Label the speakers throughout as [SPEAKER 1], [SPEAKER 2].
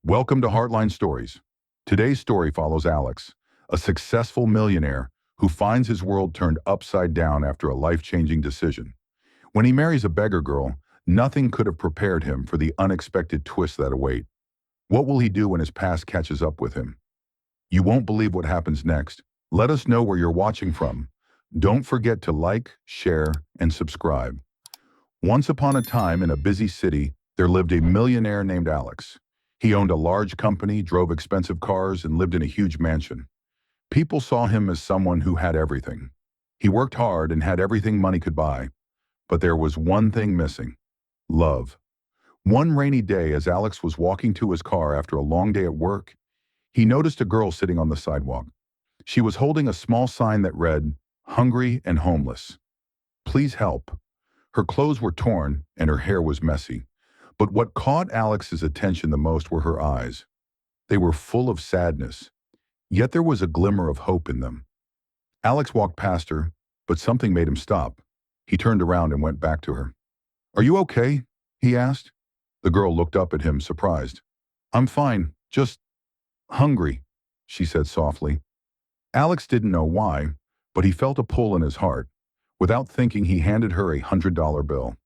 [SPEAKER 1] Welcome to Heartline Stories. Today's story follows Alex, a successful millionaire who finds his world turned upside down after a life-changing decision. When he marries a beggar girl, nothing could have prepared him for the unexpected twists that await. What will he do when his past catches up with him? You won't believe what happens next. Let us know where you're watching from. Don't forget to like, share, and subscribe. Once upon a time in a busy city, there lived a millionaire named Alex. He owned a large company, drove expensive cars, and lived in a huge mansion. People saw him as someone who had everything. He worked hard and had everything money could buy. But there was one thing missing: love. One rainy day, as Alex was walking to his car after a long day at work, he noticed a girl sitting on the sidewalk. She was holding a small sign that read, "Hungry and homeless. Please help." Her clothes were torn and her hair was messy. But what caught Alex's attention the most were her eyes. They were full of sadness, yet there was a glimmer of hope in them. Alex walked past her, but something made him stop. He turned around and went back to her. "Are you okay?" he asked. The girl looked up at him, surprised. "I'm fine, just hungry," she said softly. Alex didn't know why, but he felt a pull in his heart. Without thinking, he handed her a $100 bill.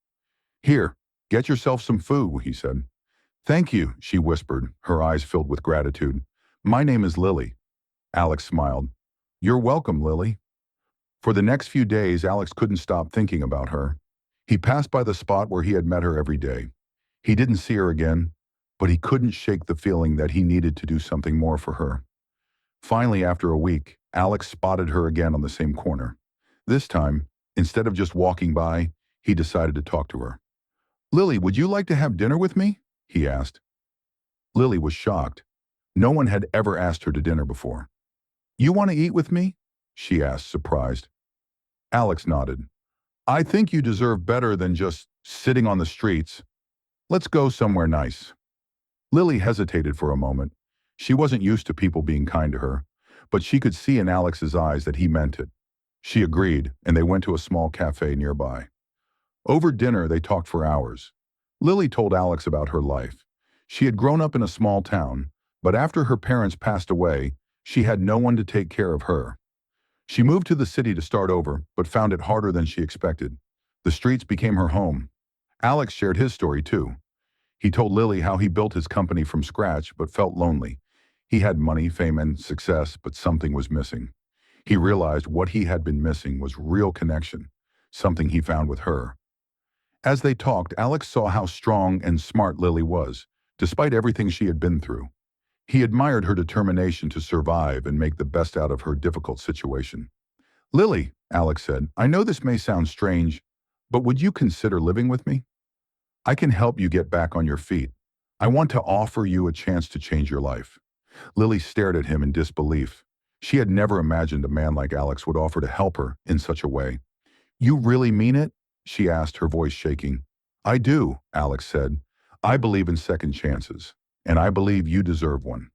[SPEAKER 1] "Here, get yourself some food," he said. "Thank you," she whispered, her eyes filled with gratitude. "My name is Lily." Alex smiled. "You're welcome, Lily." For the next few days, Alex couldn't stop thinking about her. He passed by the spot where he had met her every day. He didn't see her again, but he couldn't shake the feeling that he needed to do something more for her. Finally, after a week, Alex spotted her again on the same corner. This time, instead of just walking by, he decided to talk to her. "Lily, would you like to have dinner with me?" he asked. Lily was shocked. No one had ever asked her to dinner before. "You want to eat with me?" she asked, surprised. Alex nodded. "I think you deserve better than just sitting on the streets. Let's go somewhere nice." Lily hesitated for a moment. She wasn't used to people being kind to her, but she could see in Alex's eyes that he meant it. She agreed, and they went to a small cafe nearby. Over dinner, they talked for hours. Lily told Alex about her life. She had grown up in a small town, but after her parents passed away, she had no one to take care of her. She moved to the city to start over, but found it harder than she expected. The streets became her home. Alex shared his story too. He told Lily how he built his company from scratch but felt lonely. He had money, fame, and success, but something was missing. He realized what he had been missing was real connection, something he found with her. As they talked, Alex saw how strong and smart Lily was, despite everything she had been through. He admired her determination to survive and make the best out of her difficult situation. "Lily," Alex said, "I know this may sound strange, but would you consider living with me? I can help you get back on your feet. I want to offer you a chance to change your life." Lily stared at him in disbelief. She had never imagined a man like Alex would offer to help her in such a way. "You really mean it?" she asked, her voice shaking. "I do," Alex said. "I believe in second chances, and I believe you deserve one."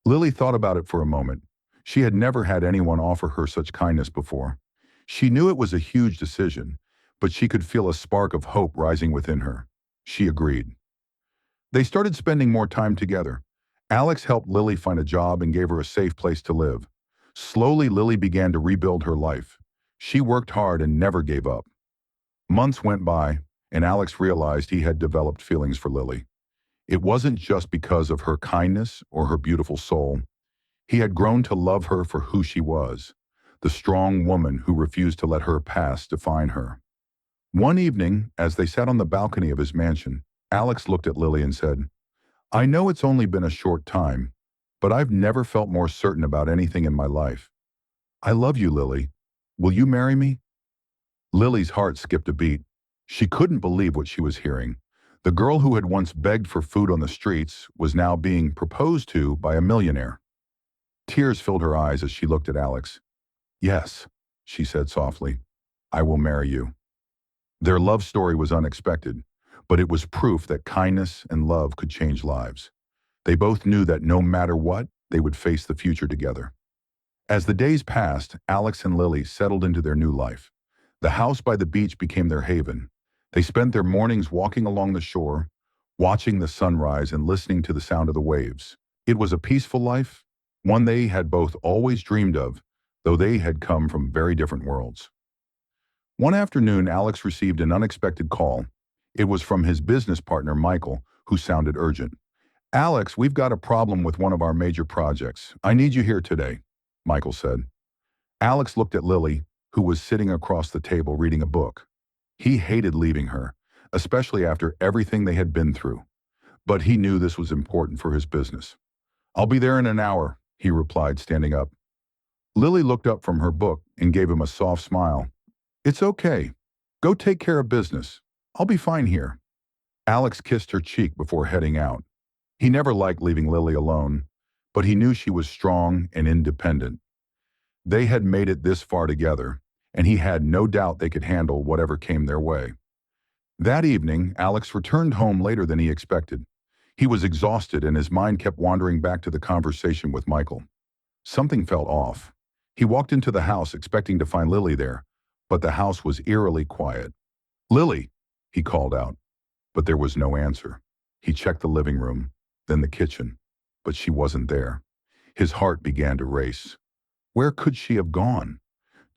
[SPEAKER 1] Lily thought about it for a moment. She had never had anyone offer her such kindness before. She knew it was a huge decision, but she could feel a spark of hope rising within her. She agreed. They started spending more time together. Alex helped Lily find a job and gave her a safe place to live. Slowly, Lily began to rebuild her life. She worked hard and never gave up. Months went by, and Alex realized he had developed feelings for Lily. It wasn't just because of her kindness or her beautiful soul. He had grown to love her for who she was, the strong woman who refused to let her past define her. One evening, as they sat on the balcony of his mansion, Alex looked at Lily and said, "I know it's only been a short time, but I've never felt more certain about anything in my life. I love you, Lily. Will you marry me?" Lily's heart skipped a beat. She couldn't believe what she was hearing. The girl who had once begged for food on the streets was now being proposed to by a millionaire. Tears filled her eyes as she looked at Alex. "Yes," she said softly, "I will marry you." Their love story was unexpected, but it was proof that kindness and love could change lives. They both knew that no matter what, they would face the future together. As the days passed, Alex and Lily settled into their new life. The house by the beach became their haven. They spent their mornings walking along the shore, watching the sunrise and listening to the sound of the waves. It was a peaceful life, one they had both always dreamed of, though they had come from very different worlds. One afternoon, Alex received an unexpected call. It was from his business partner, Michael, who sounded urgent. "Alex, we've got a problem with one of our major projects. I need you here today," Michael said. Alex looked at Lily, who was sitting across the table reading a book. He hated leaving her, especially after everything they had been through. But he knew this was important for his business. "I'll be there in an hour," he replied, standing up. Lily looked up from her book and gave him a soft smile. "It's okay. Go take care of business. I'll be fine here." Alex kissed her cheek before heading out. He never liked leaving Lily alone, but he knew she was strong and independent. They had made it this far together, and he had no doubt they could handle whatever came their way. That evening, Alex returned home later than he expected. He was exhausted and his mind kept wandering back to the conversation with Michael. Something felt off. He walked into the house expecting to find Lily there, but the house was eerily quiet. "Lily," he called out, but there was no answer. He checked the living room, then the kitchen, but she wasn't there. His heart began to race. Where could she have gone?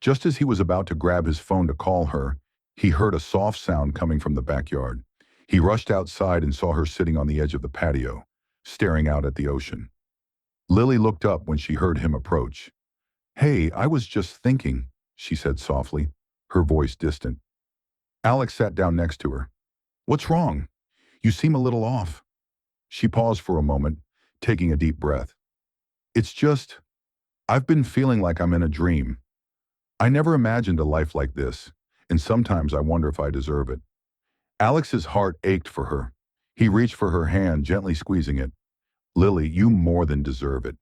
[SPEAKER 1] Just as he was about to grab his phone to call her, he heard a soft sound coming from the backyard. He rushed outside and saw her sitting on the edge of the patio, staring out at the ocean. Lily looked up when she heard him approach. "Hey, I was just thinking," she said softly, her voice distant. Alex sat down next to her. "What's wrong? You seem a little off." She paused for a moment, taking a deep breath. "It's just, I've been feeling like I'm in a dream. I never imagined a life like this, and sometimes I wonder if I deserve it." Alex's heart ached for her. He reached for her hand, gently squeezing it. "Lily, you more than deserve it.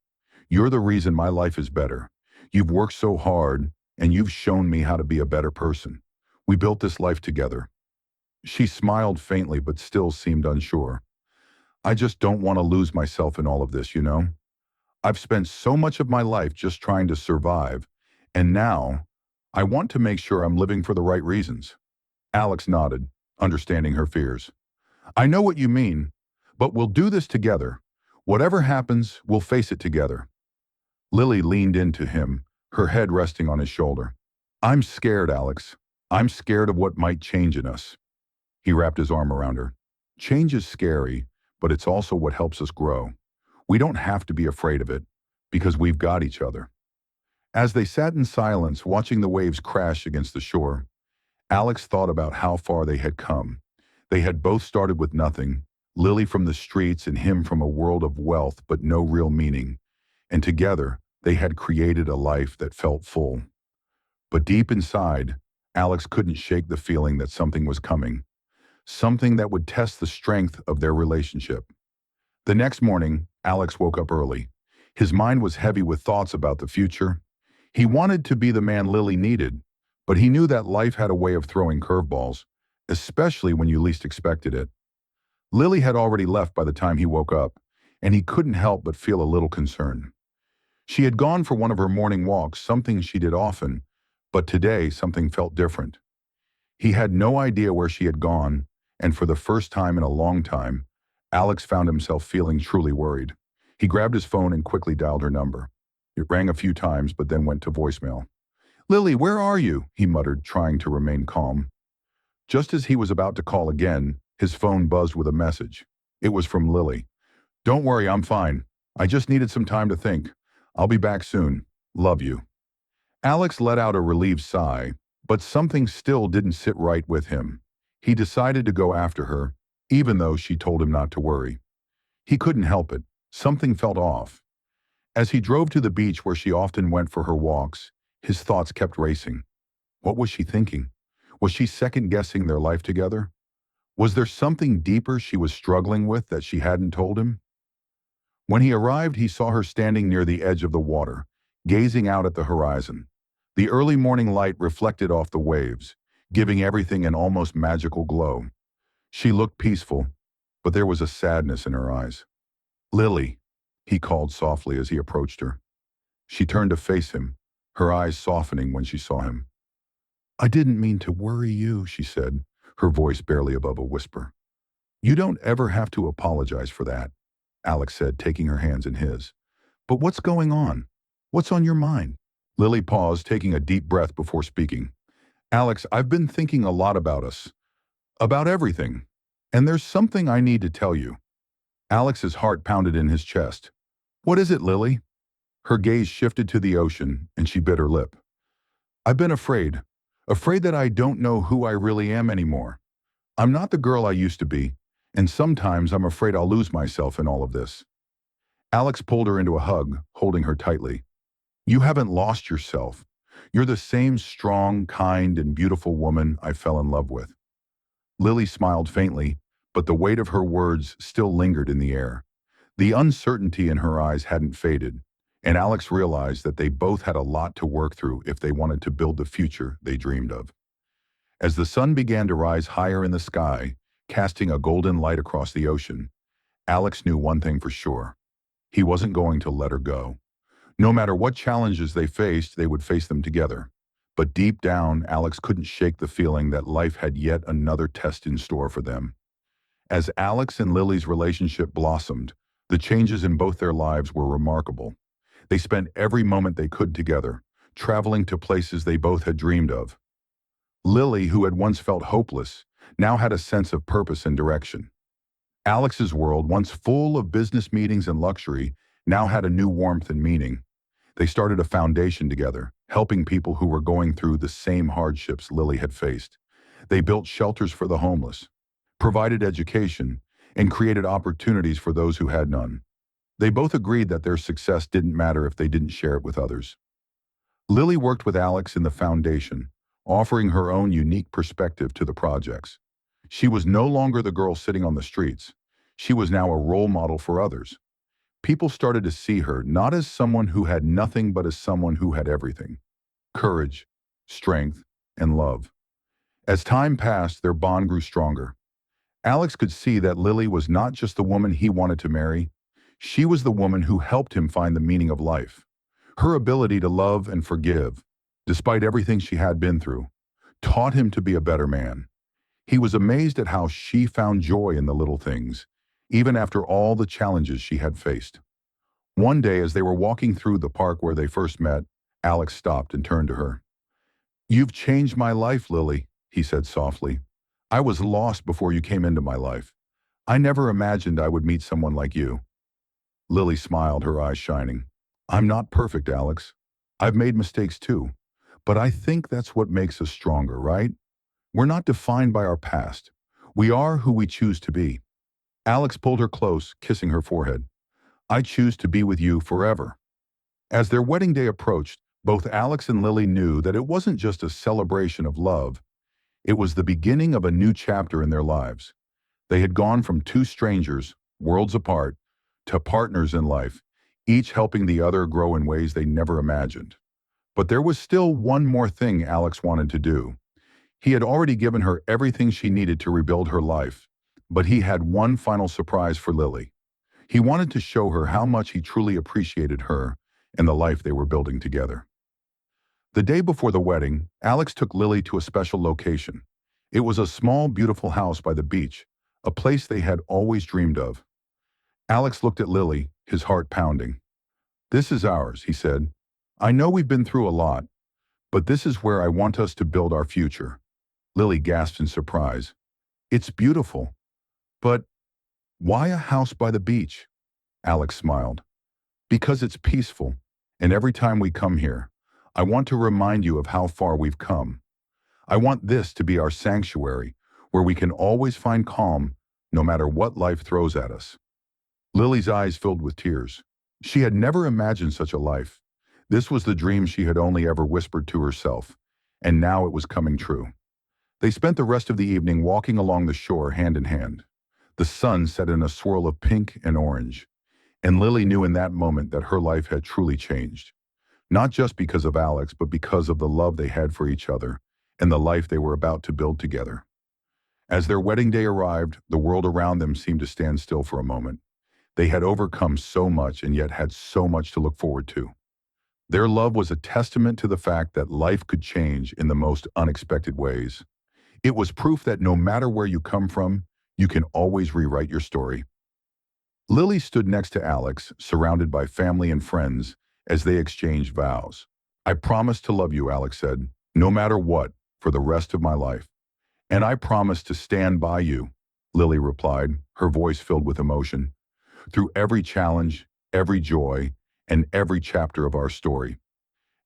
[SPEAKER 1] You're the reason my life is better. You've worked so hard, and you've shown me how to be a better person. We built this life together." She smiled faintly but still seemed unsure. "I just don't want to lose myself in all of this, you know? I've spent so much of my life just trying to survive, and now I want to make sure I'm living for the right reasons." Alex nodded, understanding her fears. "I know what you mean, but we'll do this together. Whatever happens, we'll face it together." Lily leaned into him, her head resting on his shoulder. "I'm scared, Alex. I'm scared of what might change in us." He wrapped his arm around her. "Change is scary, but it's also what helps us grow. We don't have to be afraid of it, because we've got each other." As they sat in silence, watching the waves crash against the shore, Alex thought about how far they had come. They had both started with nothing, Lily from the streets and him from a world of wealth but no real meaning. And together, they had created a life that felt full. But deep inside, Alex couldn't shake the feeling that something was coming. Something that would test the strength of their relationship. The next morning, Alex woke up early. His mind was heavy with thoughts about the future. He wanted to be the man Lily needed, but he knew that life had a way of throwing curveballs, especially when you least expected it. Lily had already left by the time he woke up, and he couldn't help but feel a little concerned. She had gone for one of her morning walks, something she did often, but today something felt different. He had no idea where she had gone, and for the first time in a long time, Alex found himself feeling truly worried. He grabbed his phone and quickly dialed her number. It rang a few times, but then went to voicemail. "Lily, where are you?" he muttered, trying to remain calm. Just as he was about to call again, his phone buzzed with a message. It was from Lily. "Don't worry, I'm fine. I just needed some time to think. I'll be back soon. Love you." Alex let out a relieved sigh, but something still didn't sit right with him. He decided to go after her, even though she told him not to worry. He couldn't help it. Something felt off. As he drove to the beach where she often went for her walks, his thoughts kept racing. What was she thinking? Was she second-guessing their life together? Was there something deeper she was struggling with that she hadn't told him? When he arrived, he saw her standing near the edge of the water, gazing out at the horizon. The early morning light reflected off the waves, giving everything an almost magical glow. She looked peaceful, but there was a sadness in her eyes. "Lily," he called softly as he approached her. She turned to face him, her eyes softening when she saw him. "I didn't mean to worry you," she said, her voice barely above a whisper. You don't ever have to apologize for that, Alex said, taking her hands in his. But what's going on? What's on your mind? Lily paused, taking a deep breath before speaking. Alex, I've been thinking a lot about us, about everything. And there's something I need to tell you. Alex's heart pounded in his chest. What is it, Lily? Her gaze shifted to the ocean, and she bit her lip. I've been afraid. Afraid that I don't know who I really am anymore. I'm not the girl I used to be, and sometimes I'm afraid I'll lose myself in all of this. Alex pulled her into a hug, holding her tightly. You haven't lost yourself. You're the same strong, kind, and beautiful woman I fell in love with. Lily smiled faintly, but the weight of her words still lingered in the air. The uncertainty in her eyes hadn't faded, and Alex realized that they both had a lot to work through if they wanted to build the future they dreamed of. As the sun began to rise higher in the sky, casting a golden light across the ocean, Alex knew one thing for sure. He wasn't going to let her go. No matter what challenges they faced, they would face them together. But deep down, Alex couldn't shake the feeling that life had yet another test in store for them. As Alex and Lily's relationship blossomed, the changes in both their lives were remarkable. They spent every moment they could together, traveling to places they both had dreamed of. Lily, who had once felt hopeless, now had a sense of purpose and direction. Alex's world, once full of business meetings and luxury, now had a new warmth and meaning. They started a foundation together, helping people who were going through the same hardships Lily had faced. They built shelters for the homeless, provided education, and created opportunities for those who had none. They both agreed that their success didn't matter if they didn't share it with others. Lily worked with Alex in the foundation, offering her own unique perspective to the projects. She was no longer the girl sitting on the streets. She was now a role model for others. People started to see her not as someone who had nothing but as someone who had everything: courage, strength, and love. As time passed, their bond grew stronger. Alex could see that Lily was not just the woman he wanted to marry. She was the woman who helped him find the meaning of life. Her ability to love and forgive, despite everything she had been through, taught him to be a better man. He was amazed at how she found joy in the little things, even after all the challenges she had faced. One day, as they were walking through the park where they first met, Alex stopped and turned to her. "You've changed my life, Lily," he said softly. "I was lost before you came into my life. I never imagined I would meet someone like you." Lily smiled, her eyes shining. "I'm not perfect, Alex. I've made mistakes too. But I think that's what makes us stronger, right? We're not defined by our past. We are who we choose to be." Alex pulled her close, kissing her forehead. "I choose to be with you forever." As their wedding day approached, both Alex and Lily knew that it wasn't just a celebration of love. It was the beginning of a new chapter in their lives. They had gone from two strangers, worlds apart, to partners in life, each helping the other grow in ways they never imagined. But there was still one more thing Alex wanted to do. He had already given her everything she needed to rebuild her life, but he had one final surprise for Lily. He wanted to show her how much he truly appreciated her and the life they were building together. The day before the wedding, Alex took Lily to a special location. It was a small, beautiful house by the beach, a place they had always dreamed of. Alex looked at Lily, his heart pounding. "This is ours," he said. "I know we've been through a lot, but this is where I want us to build our future." Lily gasped in surprise. "It's beautiful, but why a house by the beach?" Alex smiled. "Because it's peaceful, and every time we come here, I want to remind you of how far we've come. I want this to be our sanctuary, where we can always find calm, no matter what life throws at us." Lily's eyes filled with tears. She had never imagined such a life. This was the dream she had only ever whispered to herself, and now it was coming true. They spent the rest of the evening walking along the shore hand in hand. The sun set in a swirl of pink and orange, and Lily knew in that moment that her life had truly changed. Not just because of Alex, but because of the love they had for each other and the life they were about to build together. As their wedding day arrived, the world around them seemed to stand still for a moment. They had overcome so much and yet had so much to look forward to. Their love was a testament to the fact that life could change in the most unexpected ways. It was proof that no matter where you come from, You can always rewrite your story. Lily stood next to Alex, surrounded by family and friends, as they exchanged vows. I promise to love you, Alex said, no matter what, for the rest of my life. And I promise to stand by you, Lily replied, her voice filled with emotion. Through every challenge, every joy, and every chapter of our story.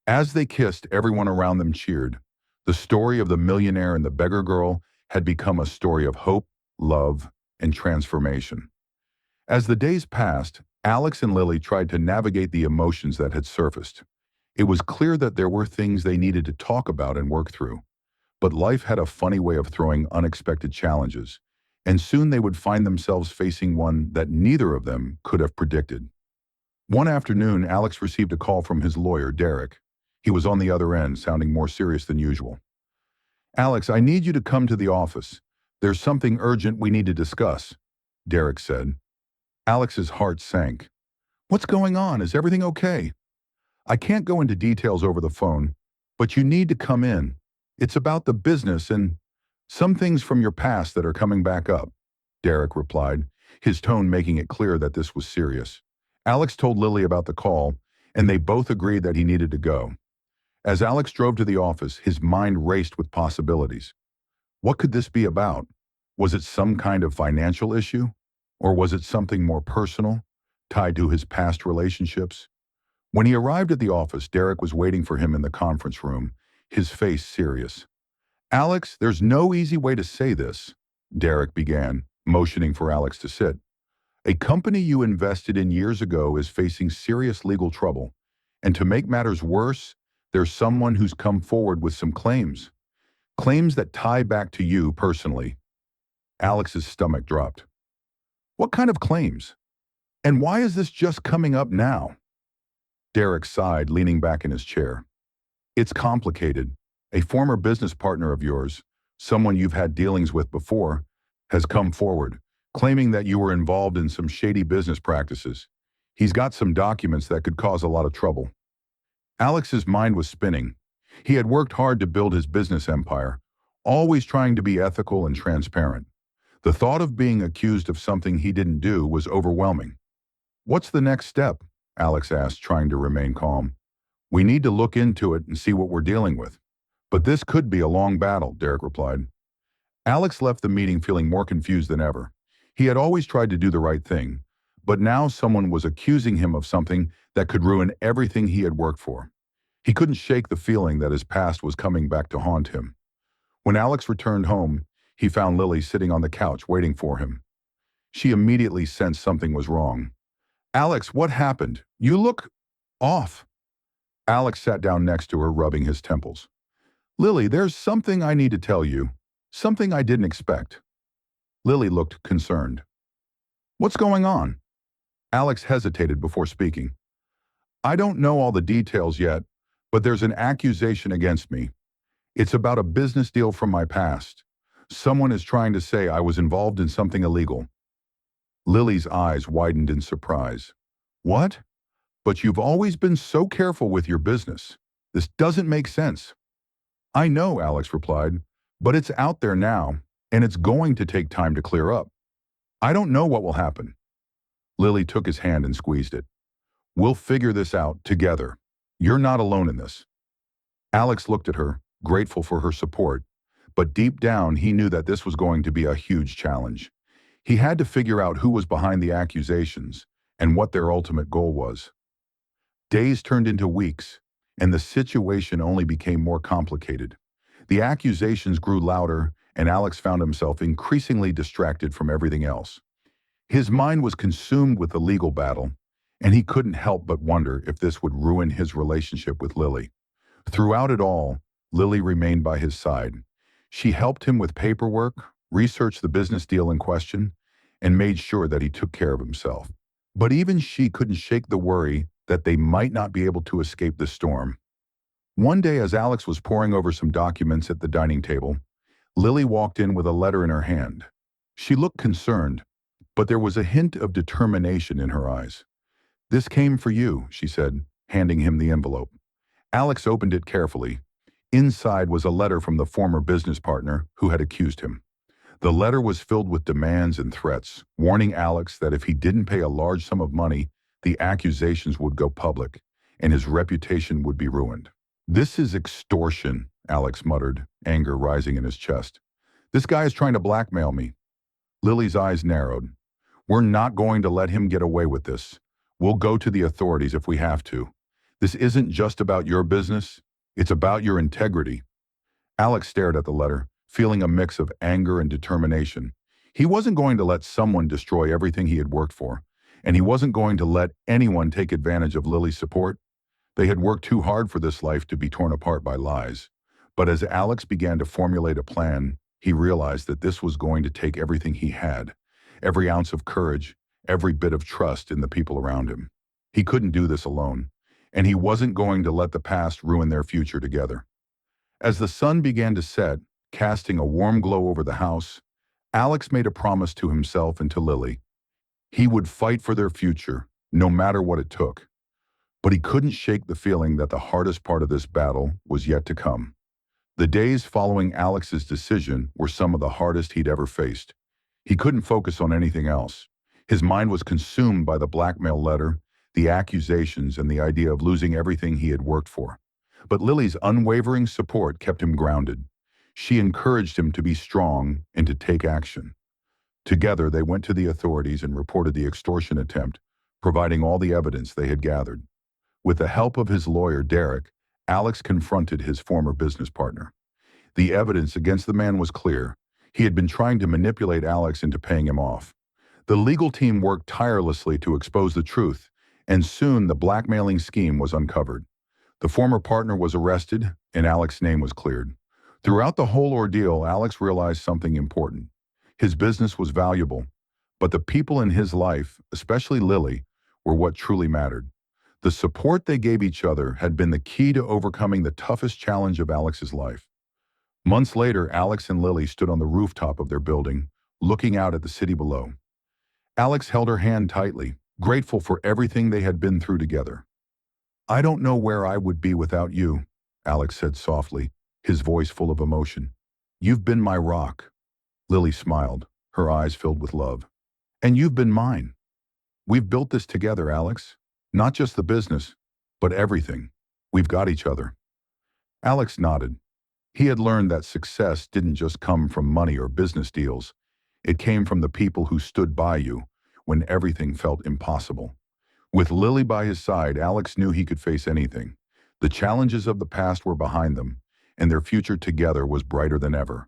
[SPEAKER 1] As they kissed, everyone around them cheered. The story of the millionaire and the beggar girl had become a story of hope, love, and transformation. As the days passed, Alex and Lily tried to navigate the emotions that had surfaced. It was clear that there were things they needed to talk about and work through. But life had a funny way of throwing unexpected challenges, and soon they would find themselves facing one that neither of them could have predicted. One afternoon, Alex received a call from his lawyer, Derek. He was on the other end, sounding more serious than usual. Alex, I need you to come to the office. There's something urgent we need to discuss, Derek said. Alex's heart sank. What's going on? Is everything okay? I can't go into details over the phone, but you need to come in. It's about the business and some things from your past that are coming back up, Derek replied, his tone making it clear that this was serious. Alex told Lily about the call, and they both agreed that he needed to go. As Alex drove to the office, his mind raced with possibilities. What could this be about? Was it some kind of financial issue? Or was it something more personal, tied to his past relationships? When he arrived at the office, Derek was waiting for him in the conference room, his face serious. Alex, there's no easy way to say this, Derek began, motioning for Alex to sit. A company you invested in years ago is facing serious legal trouble. And to make matters worse, there's someone who's come forward with some claims. Claims that tie back to you personally. Alex's stomach dropped. What kind of claims? And why is this just coming up now? Derek sighed, leaning back in his chair. It's complicated. A former business partner of yours, someone you've had dealings with before, has come forward, claiming that you were involved in some shady business practices. He's got some documents that could cause a lot of trouble. Alex's mind was spinning. He had worked hard to build his business empire, always trying to be ethical and transparent. The thought of being accused of something he didn't do was overwhelming. What's the next step? Alex asked, trying to remain calm. We need to look into it and see what we're dealing with. But this could be a long battle, Derek replied. Alex left the meeting feeling more confused than ever. He had always tried to do the right thing, but now someone was accusing him of something that could ruin everything he had worked for. He couldn't shake the feeling that his past was coming back to haunt him. When Alex returned home, he found Lily sitting on the couch waiting for him. She immediately sensed something was wrong. Alex, what happened? You look off. Alex sat down next to her, rubbing his temples. Lily, there's something I need to tell you. Something I didn't expect. Lily looked concerned. What's going on? Alex hesitated before speaking. I don't know all the details yet, but there's an accusation against me. It's about a business deal from my past. Someone is trying to say I was involved in something illegal. Lily's eyes widened in surprise. What? But you've always been so careful with your business. This doesn't make sense. I know, Alex replied, but it's out there now, and it's going to take time to clear up. I don't know what will happen. Lily took his hand and squeezed it. We'll figure this out together. You're not alone in this. Alex looked at her, grateful for her support, but deep down he knew that this was going to be a huge challenge. He had to figure out who was behind the accusations and what their ultimate goal was. Days turned into weeks, and the situation only became more complicated. The accusations grew louder, and Alex found himself increasingly distracted from everything else. His mind was consumed with the legal battle, and he couldn't help but wonder if this would ruin his relationship with Lily. Throughout it all, Lily remained by his side. She helped him with paperwork, researched the business deal in question, and made sure that he took care of himself. But even she couldn't shake the worry that they might not be able to escape the storm. One day, as Alex was poring over some documents at the dining table, Lily walked in with a letter in her hand. She looked concerned, but there was a hint of determination in her eyes. This came for you, she said, handing him the envelope. Alex opened it carefully. Inside was a letter from the former business partner who had accused him. The letter was filled with demands and threats, warning Alex that if he didn't pay a large sum of money, the accusations would go public, and his reputation would be ruined. "This is extortion," Alex muttered, anger rising in his chest. "This guy is trying to blackmail me." Lily's eyes narrowed. "We're not going to let him get away with this. We'll go to the authorities if we have to. This isn't just about your business. It's about your integrity." Alex stared at the letter, feeling a mix of anger and determination. He wasn't going to let someone destroy everything he had worked for, and he wasn't going to let anyone take advantage of Lily's support. They had worked too hard for this life to be torn apart by lies. But as Alex began to formulate a plan, he realized that this was going to take everything he had, every ounce of courage, every bit of trust in the people around him. He couldn't do this alone, and he wasn't going to let the past ruin their future together. As the sun began to set, casting a warm glow over the house, Alex made a promise to himself and to Lily. He would fight for their future, no matter what it took. But he couldn't shake the feeling that the hardest part of this battle was yet to come. The days following Alex's decision were some of the hardest he'd ever faced. He couldn't focus on anything else. His mind was consumed by the blackmail letter, the accusations, and the idea of losing everything he had worked for. But Lily's unwavering support kept him grounded. She encouraged him to be strong and to take action. Together, they went to the authorities and reported the extortion attempt, providing all the evidence they had gathered. With the help of his lawyer, Derek, Alex confronted his former business partner. The evidence against the man was clear. He had been trying to manipulate Alex into paying him off. The legal team worked tirelessly to expose the truth, and soon the blackmailing scheme was uncovered. The former partner was arrested, and Alex's name was cleared. Throughout the whole ordeal, Alex realized something important. His business was valuable, but the people in his life, especially Lily, were what truly mattered. The support they gave each other had been the key to overcoming the toughest challenge of Alex's life. Months later, Alex and Lily stood on the rooftop of their building, looking out at the city below. Alex held her hand tightly, grateful for everything they had been through together. "I don't know where I would be without you," Alex said softly, his voice full of emotion. "You've been my rock." Lily smiled, her eyes filled with love. "And you've been mine. We've built this together, Alex. Not just the business, but everything. We've got each other." Alex nodded. He had learned that success didn't just come from money or business deals. It came from the people who stood by you when everything felt impossible. With Lily by his side, Alex knew he could face anything. The challenges of the past were behind them, and their future together was brighter than ever.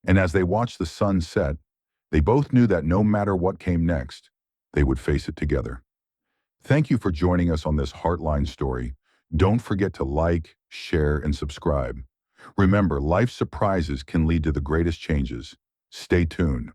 [SPEAKER 1] And as they watched the sun set, they both knew that no matter what came next, they would face it together. Thank you for joining us on this Heartline story. Don't forget to like, share, and subscribe. Remember, life's surprises can lead to the greatest changes. Stay tuned.